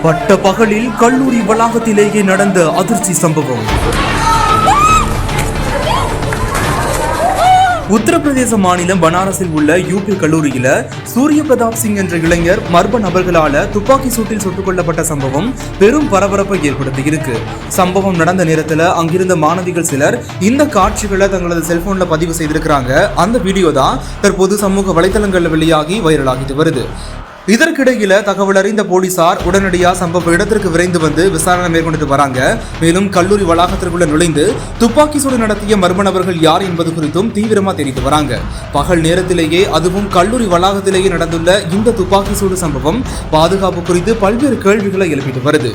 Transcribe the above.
பட்ட பகலில் கல்லூரி வளாகத்திலேயே நடந்த அதிர்ச்சி சம்பவம். உத்தரப்பிரதேச மாநிலம் பனாரஸில் உள்ள யூபி கல்லூரியில சூரிய பிரதாப் சிங் என்ற இளைஞர் மர்ம நபர்களால துப்பாக்கி சூட்டில் சுட்டுக் கொல்லப்பட்ட சம்பவம் பெரும் பரபரப்பை ஏற்படுத்தி இருக்கு. சம்பவம் நடந்த நேரத்துல அங்கிருந்த மாணவிகள் சிலர் இந்த காட்சிகளை தங்களது செல்போன்ல பதிவு செய்திருக்கிறாங்க. அந்த வீடியோ தான் தற்போது சமூக வலைதளங்கள்ல வெளியாகி வைரலாகிட்டு வருது. இதற்கிடையில தகவல் அறிந்த போலீசார் உடனடியாக சம்பவ இடத்திற்கு விரைந்து வந்து விசாரணை மேற்கொண்டு வராங்க. மேலும் கல்லூரி வளாகத்திற்குள்ள நுழைந்து துப்பாக்கி சூடு நடத்திய மர்ம நபர்கள் யார் என்பது குறித்தும் தீவிரமா தெரிவித்து வராங்க. பகல் நேரத்திலேயே அதுவும் கல்லூரி வளாகத்திலேயே நடந்துள்ள இந்த துப்பாக்கி சூடு சம்பவம் பாதுகாப்பு குறித்து பல்வேறு கேள்விகளை எழுப்பிட்டு வருது.